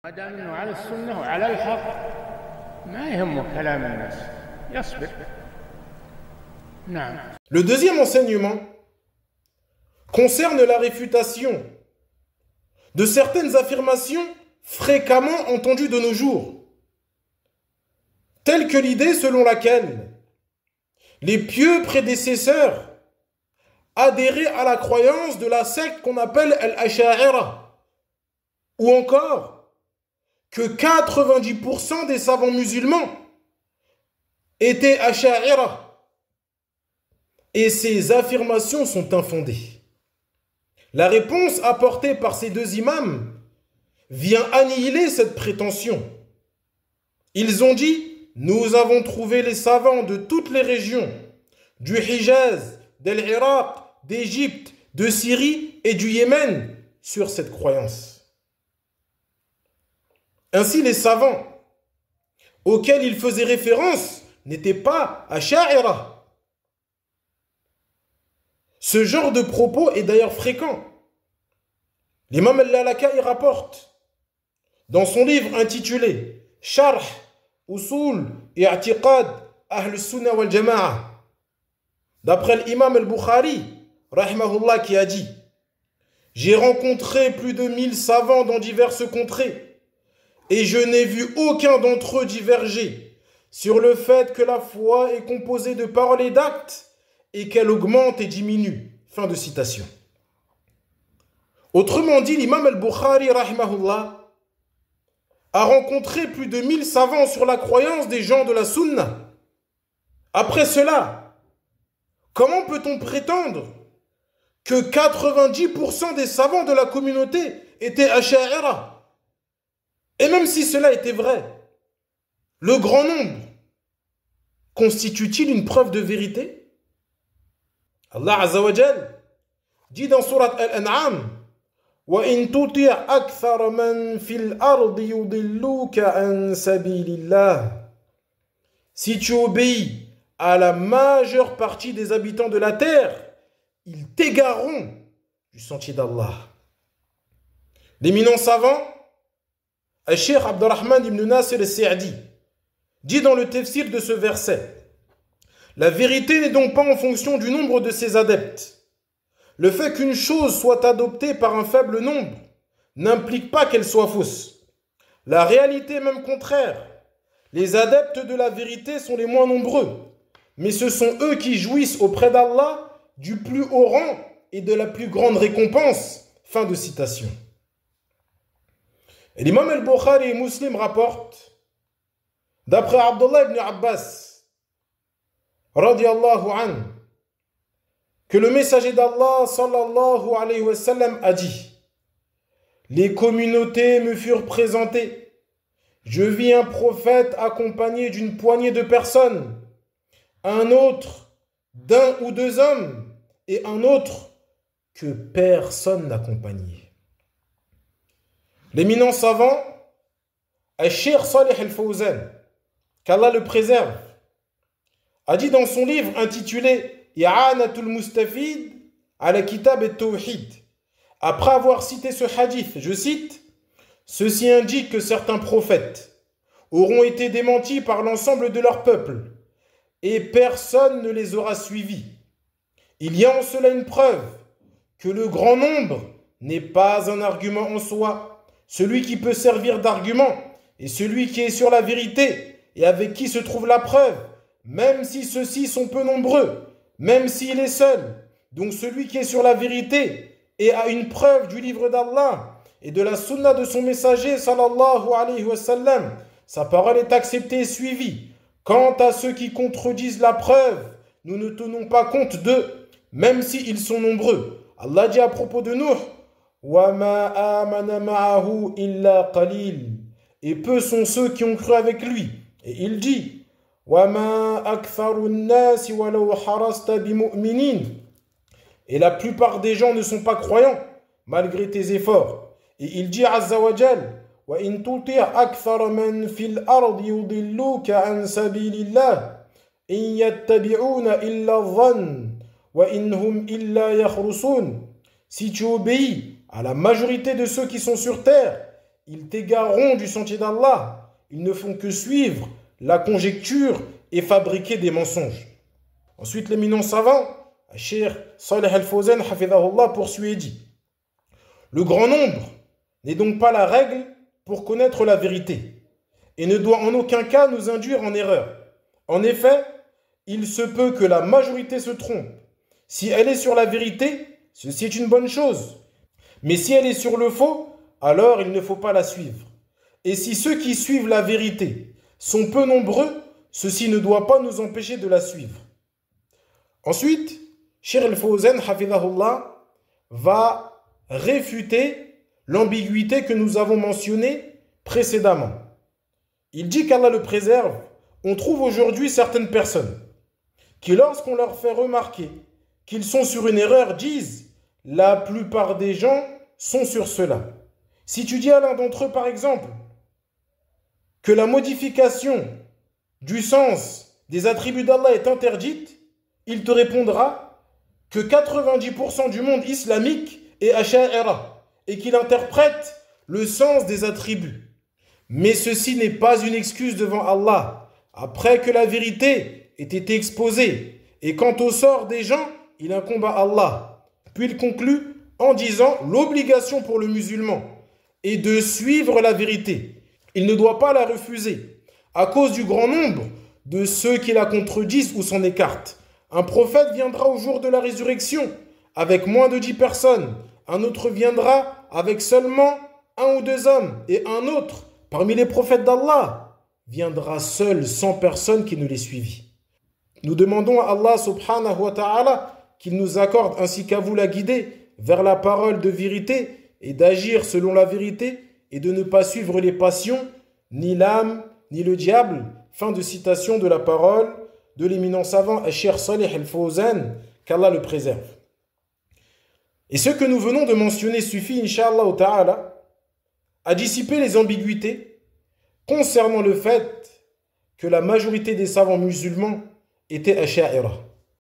ما دام انه على السنه وعلى الحق ما يهمه كلام الناس يصبر. نعم. Le deuxième enseignement concerne la réfutation de certaines affirmations fréquemment entendues de nos jours, telles que l'idée selon laquelle les pieux prédécesseurs adhéraient à la croyance de la secte qu'on appelle Al-Asha'ira, ou encore que 90% des savants musulmans étaient Asha'ira. Et ces affirmations sont infondées. La réponse apportée par ces deux imams vient annihiler cette prétention. Ils ont dit: nous avons trouvé les savants de toutes les régions, du Hijaz, de l'Irak, d'Égypte, de Syrie et du Yémen, sur cette croyance. Ainsi, les savants auxquels ils faisaient référence n'étaient pas Asha'ira. Ce genre de propos est d'ailleurs fréquent. L'imam al-Lalaka'i rapporte dans son livre intitulé Sharh Usul I'tiqad Ahl Sunnah wal Jama'a, d'après l'imam al-Bukhari rahimahullah, qui a dit: j'ai rencontré plus de 1000 savants dans diverses contrées et je n'ai vu aucun d'entre eux diverger sur le fait que la foi est composée de paroles et d'actes et qu'elle augmente et diminue. Fin de citation. Autrement dit, l'imam al-Bukhari rahimahullah a rencontré plus de 1000 savants sur la croyance des gens de la sunna. Après cela, comment peut-on prétendre que 90% des savants de la communauté étaient Asha'ira? Et même si cela était vrai, le grand nombre constitue-t-il une preuve de vérité? Allah Azza wa Jal dit dans Surat Al-An'am: وَإِن تُطِعْ أَكْثَرَ مَنْ فِي الْأَرْضِ يُضِلُّوكَ عَنْ سَبِيلِ اللَّهِ. Si tu obéis à la majeure partie des habitants de la terre, ils t'égareront du sentier d'Allah. L'éminent savant Al-Sheikh Abdurrahman ibn Nasir al-Sa'di dit dans le tafsir de ce verset: la vérité n'est donc pas en fonction du nombre de ses adeptes. Le fait qu'une chose soit adoptée par un faible nombre n'implique pas qu'elle soit fausse. La réalité est même contraire. Les adeptes de la vérité sont les moins nombreux, mais ce sont eux qui jouissent auprès d'Allah du plus haut rang et de la plus grande récompense. Fin de citation. Et l'imam al-Bukhari et Muslim rapportent, d'après Abdullah ibn Abbas radiyallahu anhu, que le messager d'Allah sallallahu alayhi wa sallam a dit: les communautés me furent présentées. Je vis un prophète accompagné d'une poignée de personnes, un autre d'un ou deux hommes, et un autre que personne n'accompagnait. L'éminent savant Al-Sheikh Salih al-Fawzan, qu'Allah le préserve, a dit dans son livre intitulé I'anatul Mustafid ala Kitab al-Tawhid, après avoir cité ce hadith, je cite: ceci indique que certains prophètes auront été démentis par l'ensemble de leur peuple et personne ne les aura suivis. Il y a en cela une preuve que le grand nombre n'est pas un argument en soi. Celui qui peut servir d'argument est celui qui est sur la vérité et avec qui se trouve la preuve, même si ceux-ci sont peu nombreux, même s'il est seul. Donc celui qui est sur la vérité et a une preuve du livre d'Allah et de la sunna de son messager sallallahu alayhi wa sallam, sa parole est acceptée et suivie. Quant à ceux qui contredisent la preuve, nous ne tenons pas compte d'eux, même s'ils sont nombreux. Allah dit à propos de Nuh: وَمَا آمَنَ مَعَهُ إِلَّا قَلِيلٌ. Et peu sont ceux qui ont cru avec lui. Et il dit: وَمَا أَكْثَرُ النَّاسِ وَلَوْ حَرَصْتَ بِمُؤْمِنِينَ. Et la plupart des gens ne sont pas croyants, malgré tes efforts. Et il dit Azza wa Jal: وَإِن تُطِعْ أَكْثَرَ مَنْ فِي الْأَرْضِ يُضِلُّوكَ عَنْ سَبِيلِ اللَّهِ إِنْ يَتَّبِعُونَ إِلَّا الظَّنَّ وَإِنْ هُمْ إِلَّا يَخْرُصُونَ. Si tu obéis à la majorité de ceux qui sont sur terre, ils t'égareront du sentier d'Allah. Ils ne font que suivre la conjecture et fabriquer des mensonges. Ensuite, l'éminent savant, Cheikh Salih Al-Fawzan, hafidhahullah, poursuit et dit: le grand nombre n'est donc pas la règle pour connaître la vérité et ne doit en aucun cas nous induire en erreur. En effet, il se peut que la majorité se trompe. Si elle est sur la vérité, ceci est une bonne chose. Mais si elle est sur le faux, alors il ne faut pas la suivre. Et si ceux qui suivent la vérité sont peu nombreux, ceci ne doit pas nous empêcher de la suivre. Ensuite, Cheikh Al-Fawzan, hafidhahullah, va réfuter l'ambiguïté que nous avons mentionnée précédemment. Il dit qu'Allah le préserve. On trouve aujourd'hui certaines personnes qui, lorsqu'on leur fait remarquer qu'ils sont sur une erreur, disent « la plupart des gens sont sur cela ». Si tu dis à l'un d'entre eux, par exemple, que la modification du sens des attributs d'Allah est interdite, il te répondra que 90% du monde islamique est asha'ira et qu'il interprète le sens des attributs. Mais ceci n'est pas une excuse devant Allah, après que la vérité ait été exposée. Et quant au sort des gens, il incombe à Allah. Puis il conclut en disant l'obligation pour le musulman est de suivre la vérité. Il ne doit pas la refuser à cause du grand nombre de ceux qui la contredisent ou s'en écartent. Un prophète viendra au jour de la résurrection avec moins de 10 personnes. Un autre viendra avec seulement 1 ou 2 hommes. Et un autre, parmi les prophètes d'Allah, viendra seul, sans personne qui ne l'ait suivi. Nous demandons à Allah subhanahu wa ta'ala qu'il nous accorde ainsi qu'à vous la guider vers la parole de vérité et d'agir selon la vérité et de ne pas suivre les passions, ni l'âme, ni le diable. Fin de citation de la parole de l'éminent savant Cheikh Salih Al-Fawzan, qu'Allah le préserve. Et ce que nous venons de mentionner suffit, incha'Allah ta'ala, à dissiper les ambiguïtés concernant le fait que la majorité des savants musulmans étaient asha'ira.